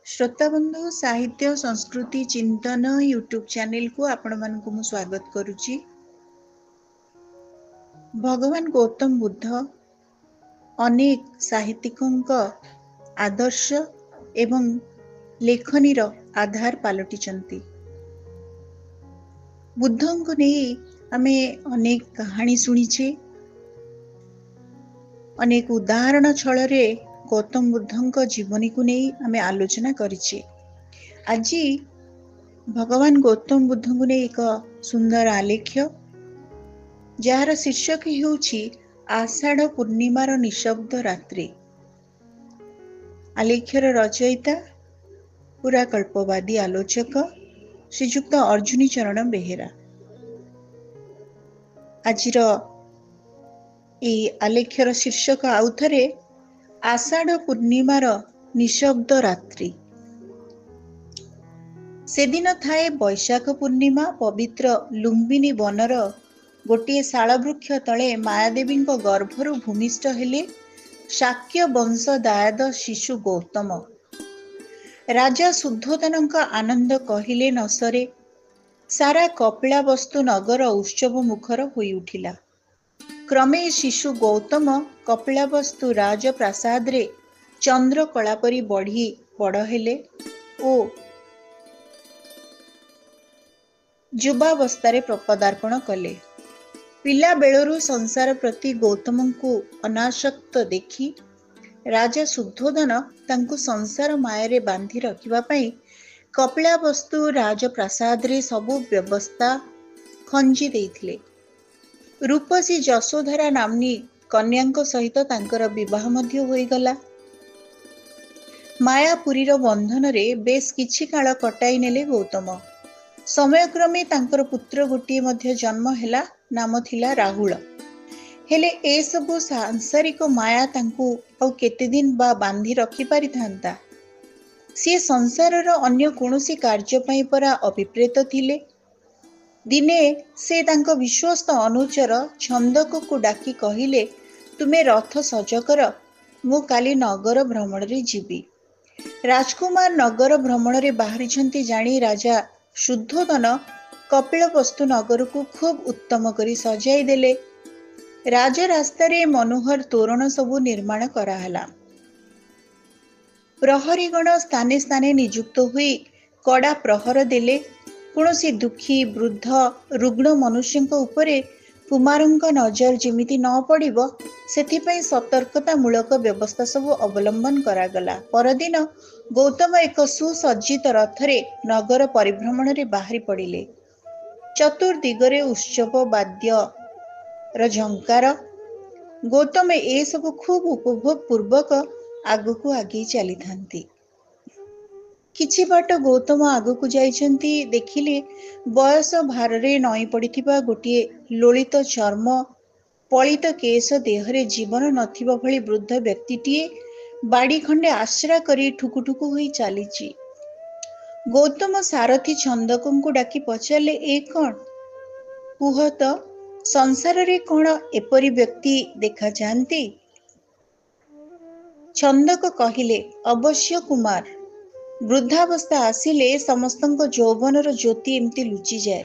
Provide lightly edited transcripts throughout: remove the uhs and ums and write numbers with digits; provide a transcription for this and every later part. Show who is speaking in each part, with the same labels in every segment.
Speaker 1: श्रोताबंधु साहित्य संस्कृति चिंतन यूट्यूब चैनल को आपण मानक मु स्वागत करुच्ची। भगवान गौतम बुद्ध अनेक साहित्यिकों आदर्श एवं लेखनीर आधार पलटिचंती। बुद्धं को नहीं आमे अनेक कहानी शुणीचे, अनेक उदाहरण छଳରେ गौतम बुद्धं जीवनी को नहीं आमे आलोचना करिछे। आज भगवान गौतम बुद्ध को नहीं एक सुंदर आलेख्य जार शीर्षक हेउछि आषाढ़ पूर्णिमार निशब्द रात्रि। आलेख्यर रचयिता पुराकल्पवादी आलोचक श्रीजुक्त अर्जुनी चरण बेहेरा। आजिर ए आलेख्यर शीर्षक आउथरे आषाढ़ पूर्णिमार निशब्द रात्रि। सेदिन थाए बैशाख पूर्णिमा। पवित्र लुम्बिनी बनर गोटे शालवृक्ष तले मायादेवी गर्भरु भूमिष्ठ हेले शाक्य वंश दायाद शिशु गौतम। राजा शुद्धोधन आनंद कहिले न सरे। सारा कपिलावस्तु नगर उत्सव मुखर होई उठिला। क्रमे शिशु गौतम कपिलावस्तु राजप्रासाद रे चंद्रकला परी बढ़ी बड़ हेले ओ युवावस्था पदार्पण कले। पिला बेलरू संसार प्रति गौतम को अनासक्त देखी राजा शुद्धोधन तांको संसार माया बांधि रखिबा पई कपिलावस्तु राजप्रासाद रे सबु व्यवस्था खंजी देइथिले। रूपसी जशोधरा नामनी कन्यांको सहित तांकर विवाह मध्य होई गला। मायापुरीर बंधन रे बेस किछि काल कटाई नेले गौतम। समयक्रमे तांकर पुत्र गोटे मध्य जन्म हेला, नाम थिला राहुल। हेले ए सबु सांसारिक माया तांकु औ केते दिन बा बांधी रखि पारि थांता। सी संसारर अन्य कोनोसी कार्य पई परा अभिप्रेत थिले। दिने से तांको विश्वस्त अनुचर छंदक को डाकी कहिले, तुमे रथ सज कर, मु काली नगर भ्रमण रे जीवी। राजकुमार नगर भ्रमण रे बाहरी छंती जानी राजा शुद्धोधन कपिलवस्तु नगर को खूब उत्तम करी सजाई देले। राज रास्ता रे मनोहर तोरण सबु निर्माण कराहला। प्रहरीगण स्थाने स्थाने नियुक्त हुई कड़ा प्रहर देले। कौनसी दुखी वृद्ध रुग्ण मनुष्यଙ୍କ उपरे कुमारଙ୍କ नजर जेमिति न पड़िबो सेथिपई सतर्कता मूलक व्यवस्था सब अवलंबन करागला। परदिन गौतम एक सुसज्जित रथरे नगर परिभ्रमण रे बाहरी पड़िले। चतुर्दिगरे उत्सव वाद्य र झंकार। गौतम ए सब खूब उपभोग पूर्वक आगको आगे चली थांती। किछि बाट गौतम आगको जाइछंती देखिले बयस भारे नई पड़िथिबा गोटे लोलित चर्म पलित केश देहरे जीवन नथिबा भली वृद्ध व्यक्तिटीए बाड़ी खंडे आश्रा करी ठुकुठुकु होई चलीची। गौतम सारथी छंदकों को डाकी पचारे, ए कौन कुह तो संसार रे कौन एपरी व्यक्ति देखा जाती? छंदक कहिले, अवश्य कुमार। वृद्धावस्था आसिले समस्तଙ୍କ ଯୌବନର ज्योति एमती लुचि जाए।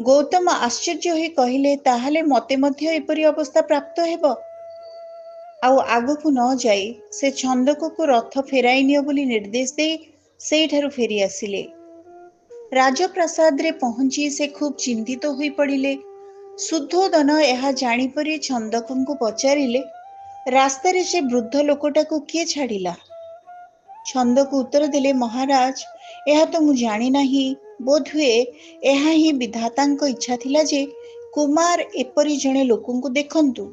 Speaker 1: गौतम आश्चर्य होई कहिले, ताहाले मते मध्य एपरी अवस्था प्राप्त हेब। आउ आगकु न जाई से छंदक को रथ फेराई नियो बोली निर्देश दे सेठारु फेरी आसिले। राजप्रासाद रे पहुंची से खूब चिंतित होई पड़िले। शुद्धोधन यह जानी परी छंदक को पचारिले, रास्ता रे से वृद्ध लोकटा को किए छाड़िला? छंदक उत्तर देले, महाराज यह तो मु जानी नाही। बोध हुए यह ही विधातांक इच्छा थिला जे कुमार एपरी जणे लोकन को देखंतु।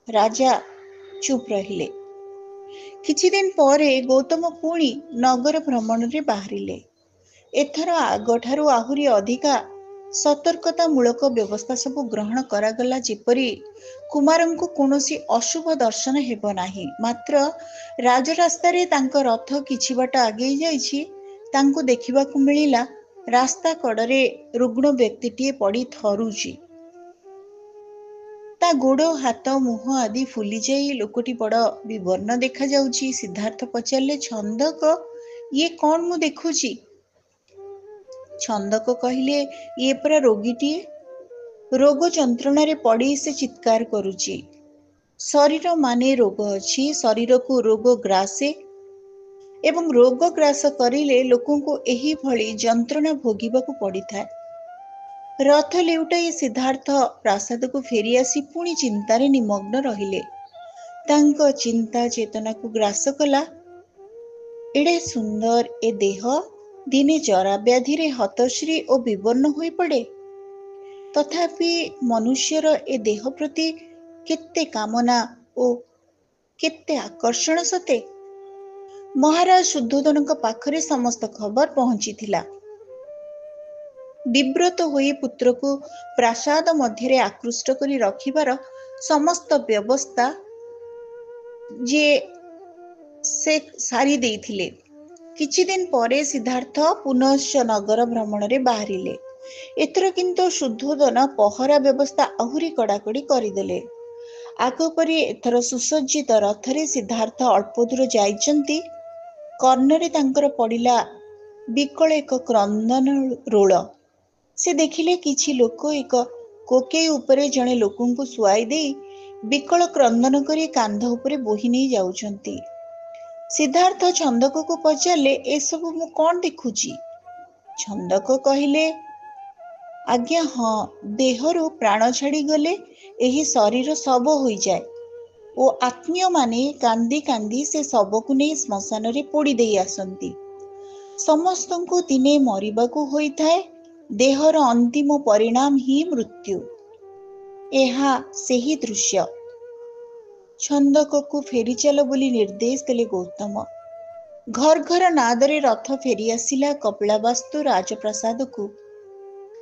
Speaker 1: राजा चुप रहिले। किछि दिन परे गौतम पुणी नगर भ्रमण रे बाहरिले। एथर आगठारु आहुरी अधिका सतर्कता मूलक व्यवस्था सब ग्रहण करागला, जेपरी कुमारंको कोनोसी अशुभ दर्शन हेब नाही। मात्र राजरास्ता रे तांको रथ किछि बाट आगे जाइछि, तांको देखिबाकु मिलिला रास्ता कड़रे रुग्ण व्यक्तिटीए पड़ी थरुची। ता गोड़ हाथ मुह आदि फुली जाई लोकटी बड़ विवर्ण देखा जाउची। सिद्धार्थ पचारे, छंदक ଇଏ କଣ ମୁଁ ଦେଖୁଛି? ଛନ୍ଦକ କହିଲେ, ଇଏ ପରା ରୋଗୀଟିଏ। ରୋଗ ଯନ୍ତ୍ରଣାରେ ପଡ଼ି ସେ ଚିତ୍କାର କରୁଛି। ଶରୀର ମାନେ ରୋଗ ଅଛି, ଶରୀରକୁ ରୋଗ ଗ୍ରାସେ ଏବଂ ରୋଗ ଗ୍ରାସ କରିଲେ ଲୋକଙ୍କୁ ଏହିଭଳି ଯନ୍ତ୍ରଣା ଭୋଗିବାକୁ ପଡ଼ିଥାଏ। ରଥ ଲେଉଟାଇ ସିଦ୍ଧାର୍ଥ ପ୍ରାସାଦକୁ ଫେରିଆସି ପୁଣି ଚିନ୍ତାରେ ନିମଗ୍ନ ରହିଲେ। ତାଙ୍କ ଚିନ୍ତା ଚେତନାକୁ ଗ୍ରାସ କଲା। ଏଡ଼େ ସୁନ୍ଦର ଏ ଦେହ ଦିନେ ଜରା ବ୍ୟାଧିରେ ହତଶ୍ରୀ ଓ ବିବର୍ଣ୍ଣ ହୋଇପଡ଼େ। ତଥାପି ମନୁଷ୍ୟର ଏ ଦେହ ପ୍ରତି କେତେ କାମନା ଓ କେତେ ଆକର୍ଷଣ ସତେ! ମହାରାଜ ଶୁଦ୍ଧୋଧନଙ୍କ ପାଖରେ ସମସ୍ତ ଖବର ପହଞ୍ଚିଥିଲା। ବିବ୍ରତ ହୋଇ ପୁତ୍ରକୁ ପ୍ରାସାଦ ମଧ୍ୟରେ ଆକୃଷ୍ଟ କରି ରଖିବାର ସମସ୍ତ ବ୍ୟବସ୍ଥା ସେ ସାରି ଦେଇଥିଲେ। କିଛି ଦିନ ପରେ ସିଦ୍ଧାର୍ଥ ପୁନଶ୍ଚ ନଗର ଭ୍ରମଣରେ ବାହାରିଲେ। ଏଥର କିନ୍ତୁ ଶୁଦ୍ଧୋଧନ ପହରା ବ୍ୟବସ୍ଥା ଆହୁରି କଡ଼ାକଡ଼ି କରିଦେଲେ। ଆଗ ପରି ଏଥର ସୁସଜ୍ଜିତ ରଥରେ ସିଦ୍ଧାର୍ଥ ଅଳ୍ପ ଦୂର ଯାଇଛନ୍ତି, କର୍ଣ୍ଣରେ ତାଙ୍କର ପଡ଼ିଲା ବିକଳ ଏକ କ୍ରନ୍ଦନ ରୋଳ। ସେ ଦେଖିଲେ କିଛି ଲୋକ ଏକ କୋକେଇ ଉପରେ ଜଣେ ଲୋକଙ୍କୁ ଶୁଆଇ ଦେଇ ବିକଳ କ୍ରନ୍ଦନ କରି କାନ୍ଧ ଉପରେ ବୋହି ନେଇ ଯାଉଛନ୍ତି। ସିଦ୍ଧାର୍ଥ ଛନ୍ଦକକୁ ପଚାରିଲେ, ଏସବୁ ମୁଁ କଣ ଦେଖୁଛି? ଛନ୍ଦକ କହିଲେ, ଆଜ୍ଞା ହଁ, ଦେହରୁ ପ୍ରାଣ ଛାଡ଼ିଗଲେ ଏହି ଶରୀର ଶବ ହୋଇଯାଏ ଓ ଆତ୍ମୀୟମାନେ କାନ୍ଦି କାନ୍ଦି ସେ ଶବକୁ ନେଇ ଶ୍ମଶାନରେ ପୋଡ଼ି ଦେଇ ଆସନ୍ତି। ସମସ୍ତଙ୍କୁ ଦିନେ ମରିବାକୁ ହୋଇଥାଏ। ଦେହର ଅନ୍ତିମ ପରିଣାମ ହିଁ ମୃତ୍ୟୁ। ଏହା ସେହି ଦୃଶ୍ୟ। ଛନ୍ଦକକୁ ଫେରିଚାଲ ବୋଲି ନିର୍ଦ୍ଦେଶ ଦେଲେ ଗୌତମ। ଘର ଘର ନାଦରେ ରଥ ଫେରିଆସିଲା କପିଳାବାସ୍ତୁ ରାଜପ୍ରାସାଦକୁ।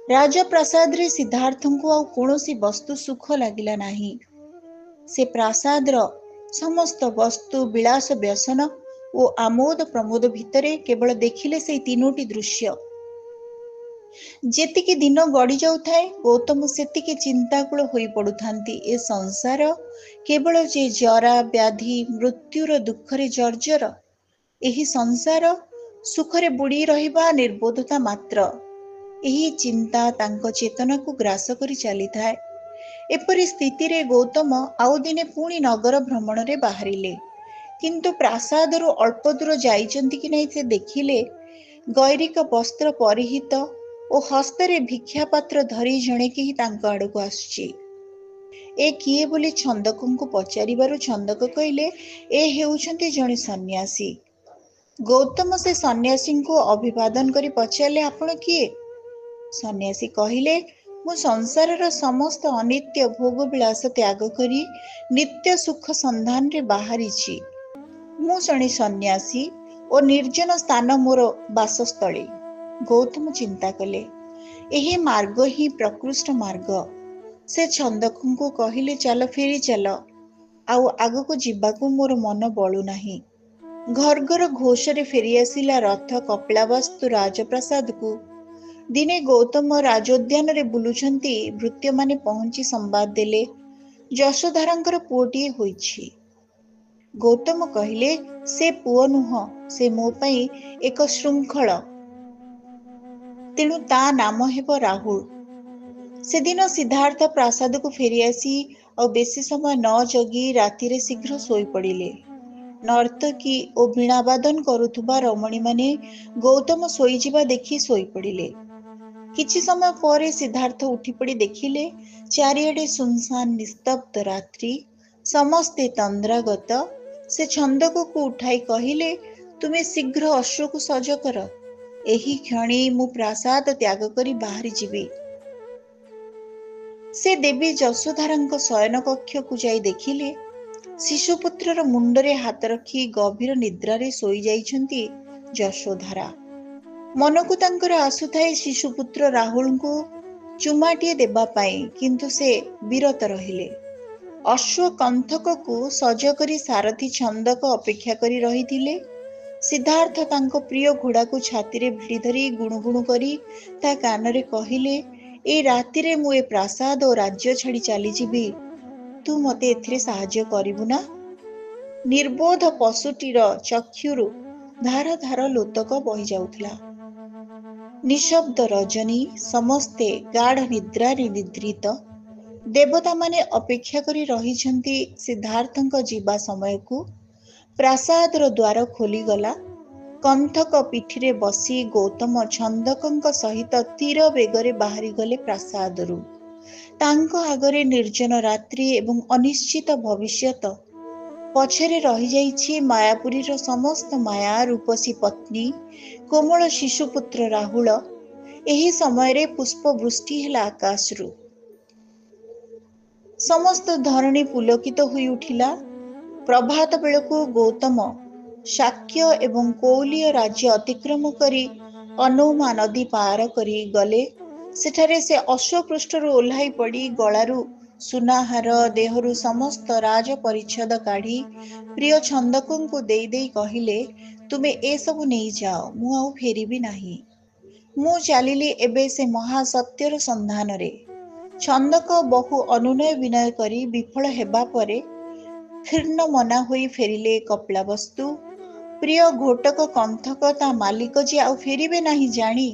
Speaker 1: ରାଜପ୍ରାସାଦରେ ସିଦ୍ଧାର୍ଥଙ୍କୁ ଆଉ କୌଣସି ବସ୍ତୁ ସୁଖ ଲାଗିଲା ନାହିଁ। ସେ ପ୍ରାସାଦର ସମସ୍ତ ବସ୍ତୁ ବିଳାସ ବ୍ୟସନ ଓ ଆମୋଦ ପ୍ରମୋଦ ଭିତରେ କେବଳ ଦେଖିଲେ ସେଇ ତିନୋଟି ଦୃଶ୍ୟ। ଯେତିକି ଦିନ ଗଡ଼ି ଯାଉଥାଏ, ଗୌତମ ସେତିକି ଚିନ୍ତାକୁଳ ହୋଇ ପଡ଼ୁଥାନ୍ତି। ଏ ସଂସାର କେବଳ ଯେ ଜରା ବ୍ୟାଧି ମୃତ୍ୟୁର ଦୁଃଖରେ ଜର୍ଜର। ଏହି ସଂସାର ସୁଖରେ ବୁଡ଼ି ରହିବା ନିର୍ବୋଧତା ମାତ୍ର। ଏହି ଚିନ୍ତା ତାଙ୍କ ଚେତନାକୁ ଗ୍ରାସ କରି ଚାଲିଥାଏ। ଏପରି ସ୍ଥିତିରେ ଗୌତମ ଆଉ ଦିନେ ପୁଣି ନଗର ଭ୍ରମଣରେ ବାହାରିଲେ। କିନ୍ତୁ ପ୍ରାସାଦରୁ ଅଳ୍ପ ଦୂର ଯାଇଛନ୍ତି କି ନାହିଁ ସେ ଦେଖିଲେ ଗୈରିକ ବସ୍ତ୍ର ପରିହିତ ଓ ହସ୍ତରେ ଭିକ୍ଷାପାତ୍ର ଧରି ଜଣେ କେହି ତାଙ୍କ ଆଡ଼କୁ ଆସୁଛି। ଏ କିଏ ବୋଲି ଛନ୍ଦକଙ୍କୁ ପଚାରିବାରୁ ଛନ୍ଦକ କହିଲେ, ଏ ହେଉଛନ୍ତି ଜଣେ ସନ୍ନ୍ୟାସୀ। ଗୌତମ ସେ ସନ୍ନ୍ୟାସୀଙ୍କୁ ଅଭିବାଦନ କରି ପଚାରିଲେ, ଆପଣ କିଏ? ସନ୍ନ୍ୟାସୀ କହିଲେ, ମୁଁ ସଂସାରର ସମସ୍ତ ଅନିତ୍ୟ ଭୋଗବିଳାସ ତ୍ୟାଗ କରି ନିତ୍ୟ ସୁଖ ସନ୍ଧାନରେ ବାହାରିଛି। ମୁଁ ଜଣେ ସନ୍ନ୍ୟାସୀ ଓ ନିର୍ଜନ ସ୍ଥାନ ମୋର ବାସସ୍ଥଳୀ। ଗୌତମ ଚିନ୍ତା କଲେ, ଏହି ମାର୍ଗ ହିଁ ପ୍ରକୃଷ୍ଟ ମାର୍ଗ। ସେ ଛନ୍ଦକଙ୍କୁ କହିଲେ, ଚାଲ ଫେରି ଚାଲ, ଆଉ ଆଗକୁ ଯିବାକୁ ମୋର ମନ ବଳୁନାହିଁ। ଘର୍ଘର ଘୋଷରେ ଫେରିଆସିଲା ରଥ କପିଳାବାସ୍ତୁ ରାଜପ୍ରାସାଦକୁ। ଦିନେ ଗୌତମ ରାଜୋଦ୍ୟାନରେ ବୁଲୁଛନ୍ତି, ଭୃତ୍ୟମାନେ ପହଞ୍ଚି ସମ୍ବାଦ ଦେଲେ, ଯଶୋଧାରାଙ୍କର ପୁଅଟିଏ ହୋଇଛି। ଗୌତମ କହିଲେ, ସେ ପୁଅ ନୁହଁ, ସେ ମୋ ପାଇଁ ଏକ ଶୃଙ୍ଖଳ, ତେଣୁ ତା ନାମ ହେବ ରାହୁଳ। ସେଦିନ ସିଦ୍ଧାର୍ଥ ପ୍ରାସାଦକୁ ଫେରିଆସି ଆଉ ବେଶୀ ସମୟ ନ ଜଗି ରାତିରେ ଶୀଘ୍ର ଶୋଇପଡ଼ିଲେ। ନର୍ତ୍ତକୀ ଓ ବୀଣାବାଦନ କରୁଥିବା ରମଣୀମାନେ ଗୌତମ ଶୋଇଯିବା ଦେଖି ଶୋଇପଡ଼ିଲେ। କିଛି ସମୟ ପରେ ସିଦ୍ଧାର୍ଥ ଉଠିପଡ଼ି ଦେଖିଲେ ଚାରିଆଡ଼େ ସୁନସାନ ନିସ୍ତବ୍ଧ ରାତ୍ରି, ସମସ୍ତେ ତନ୍ଦ୍ରାଗତ। ସେ ଛନ୍ଦକକୁ ଉଠାଇ କହିଲେ, ତୁମେ ଶୀଘ୍ର ଅଶ୍ୱକୁ ସଜ କର। ଏହି କ୍ଷଣି ମୁଁ ପ୍ରାସାଦ ତ୍ୟାଗ କରି ବାହାରି ଯିବି। ସେ ଦେବୀ ଯଶୋଧାରାଙ୍କ ଶୟନ କକ୍ଷକୁ ଯାଇ ଦେଖିଲେ ଶିଶୁପୁତ୍ରର ମୁଣ୍ଡରେ ହାତ ରଖି ଗଭୀର ନିଦ୍ରାରେ ଶୋଇଯାଇଛନ୍ତି ଯଶୋଧାରା। ମନକୁ ତାଙ୍କର ଆସୁଥାଏ ଶିଶୁପୁତ୍ର ରାହୁଳଙ୍କୁ ଚୁମାଟିଏ ଦେବା ପାଇଁ, କିନ୍ତୁ ସେ ବିରତ ରହିଲେ। ଅଶ୍ୱକଣ୍ଠକକୁ ସଜ କରି ସାରଥୀ ଛନ୍ଦକ ଅପେକ୍ଷା କରି ରହିଥିଲେ। ସିଦ୍ଧାର୍ଥ ତାଙ୍କ ପ୍ରିୟ ଘୋଡ଼ାକୁ ଛାତିରେ ଭିଡ଼ି ଧରି ଗୁଣୁଗୁଣୁ କରି ତା କାନରେ କହିଲେ, ଏଇ ରାତିରେ ମୁଁ ଏ ପ୍ରାସାଦ ଓ ରାଜ୍ୟ ଛାଡ଼ି ଚାଲିଯିବି। ତୁ ମୋତେ ଏଥିରେ ସାହାଯ୍ୟ କରିବୁ ନା? ନିର୍ବୋଧ ପଶୁଟିର ଚକ୍ଷୁରୁ ଧାର ଧାର ଲୋତକ ବହି ଯାଉଥିଲା। ନିଶବ୍ଦ ରଜନୀ, ସମସ୍ତେ ଗାଢ ନିଦ୍ରାରେ ନିଦ୍ରିତ। ଦେବତାମାନେ ଅପେକ୍ଷା କରି ରହିଛନ୍ତି ସିଦ୍ଧାର୍ଥଙ୍କ ଯିବା ସମୟକୁ। ପ୍ରାସାଦର ଦ୍ୱାର ଖୋଲିଗଲା। କନ୍ଥକ ପିଠିରେ ବସି ଗୌତମ ଛନ୍ଦକଙ୍କ ସହିତ ତୀର ବେଗରେ ବାହାରିଗଲେ ପ୍ରାସାଦରୁ। ତାଙ୍କ ଆଗରେ ନିର୍ଜନ ରାତ୍ରି ଏବଂ ଅନିଶ୍ଚିତ ଭବିଷ୍ୟତ। ପଛରେ ରହିଯାଇଛି ମାୟାପୁରୀର ସମସ୍ତ ମାୟା, ରୂପସୀ ପତ୍ନୀ, କୋମଳ ଶିଶୁପୁତ୍ର ରାହୁଳ। ଏହି ସମୟରେ ପୁଷ୍ପବୃଷ୍ଟି ହେଲା ଆକାଶରୁ। ସମସ୍ତ ଧରଣୀ ପୁଲକିତ ହୋଇ ଉଠିଲା। ପ୍ରଭାତ ବେଳକୁ ଗୌତମ ଶାକ୍ୟ ଏବଂ କୌଲିୟ ରାଜ୍ୟ ଅତିକ୍ରମ କରି ଅନୌମା ନଦୀ ପାର କରି ଗଲେ। ସେଠାରେ ସେ ଅଶ୍ୱପୃଷ୍ଠରୁ ଓହ୍ଲାଇ ପଡ଼ି ଗଳାରୁ ସୁନାହାର, ଦେହରୁ ସମସ୍ତ ରାଜ ପରିଚ୍ଛଦ କାଢ଼ି ପ୍ରିୟ ଛନ୍ଦକଙ୍କୁ ଦେଇ ଦେଇ କହିଲେ, ତୁମେ ଏସବୁ ନେଇଯାଅ, ମୁଁ ଆଉ ଫେରିବି ନାହିଁ। ମୁଁ ଚାଲିଲି ଏବେ ସେ ମହାସତ୍ୟର ସନ୍ଧାନରେ। ଛନ୍ଦକ ବହୁ ଅନୁନୟ ବିନୟ କରି ବିଫଳ ହେବା ପରେ ଖୀର୍ଣ୍ଣ ମନା ହୋଇ ଫେରିଲେ କପିଳାବସ୍ତୁ। ପ୍ରିୟ ଘୋଟକ କନ୍ଥକ ତା ମାଲିକ ଯେ ଆଉ ଫେରିବେ ନାହିଁ ଜାଣି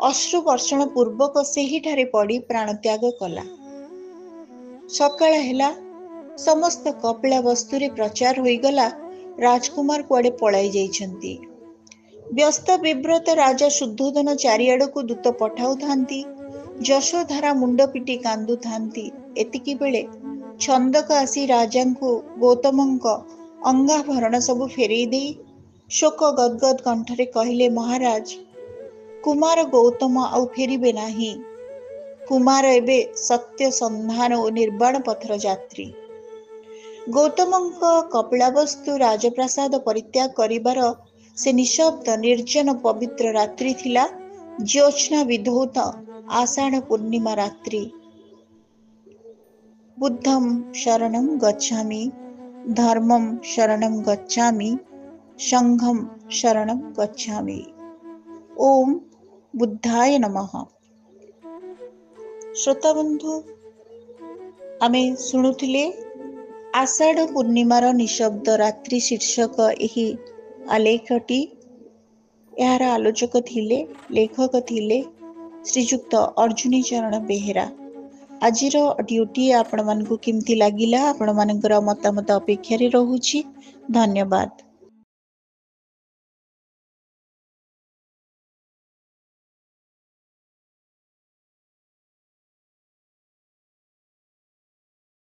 Speaker 1: ଅଶ୍ରୁ ବର୍ଷଣ ପୂର୍ବକ ସେହିଠାରେ ପଡ଼ି ପ୍ରାଣତ୍ୟାଗ କଲା। ସକାଳ ହେଲା। ସମସ୍ତ କପିଳାବସ୍ତୁରେ ପ୍ରଚାର ହୋଇଗଲା ରାଜକୁମାର କୁଆଡ଼େ ପଳାଇ ଯାଇଛନ୍ତି। ବ୍ୟସ୍ତ ବିବ୍ରତ ରାଜା ଶୁଦ୍ଧୋଧନ ଚାରିଆଡ଼କୁ ଦୂତ ପଠାଉଥାନ୍ତି। ଯଶୋଧାରା ମୁଣ୍ଡ ପିଟି କାନ୍ଦୁଥାନ୍ତି। ଏତିକି ବେଳେ ଛନ୍ଦକ ଆସି ରାଜାଙ୍କୁ ଗୌତମଙ୍କ ଅଙ୍ଗାଭରଣ ସବୁ ଫେରେଇ ଦେଇ ଶୋକ ଗଦ୍ଗଦ୍ କଣ୍ଠରେ କହିଲେ, ମହାରାଜ, କୁମାର ଗୌତମ ଆଉ ଫେରିବେ ନାହିଁ। କୁମାର ଏବେ ସତ୍ୟ ସନ୍ଧାନ ଓ ନିର୍ବାଣ ପଥର ଯାତ୍ରୀ। ଗୌତମଙ୍କ କପିଳାବସ୍ତୁ ରାଜପ୍ରାସାଦ ପରିତ୍ୟାଗ କରିବାର ସେ ନିଃଶବ୍ଦ ନିର୍ଜନ ପବିତ୍ର ରାତ୍ରି ଥିଲା। ଜ୍ୟୋତ୍ସ୍ନା ବିଧୌତ ଆଷାଢ଼ ପୂର୍ଣ୍ଣିମା ରାତ୍ରି। ବୁଦ୍ଧଂ ଶରଣଂ ଗଚ୍ଛାମି, ଧର୍ମଂ ଶରଣଂ ଗଚ୍ଛାମି, ସଂଘଂ ଶରଣଂ ଗଚ୍ଛାମି। ଓಂ ବୁଦ୍ଧାୟ ନମଃ। ଶ୍ରୋତାବନ୍ଧୁ, ଆମେ ଶୁଣୁଥିଲେ ଆଷାଢ଼ ପୂର୍ଣ୍ଣିମାର ନିଃଶବ୍ଦ ରାତ୍ରି ଶୀର୍ଷକ ଏହି ଆଲେଖଟି। ଏହାର ଆଲୋଚକ ଥିଲେ, ଲେଖକ ଥିଲେ ଶ୍ରୀଯୁକ୍ତ ଅର୍ଜୁନୀ ଚରଣ ବେହେରା। ଆଜିର ଅଡିଓଟି ଆପଣମାନଙ୍କୁ କେମିତି ଲାଗିଲା? ଆପଣମାନଙ୍କର ମତାମତ ଅପେକ୍ଷାରେ ରହୁଛି। ଧନ୍ୟବାଦ।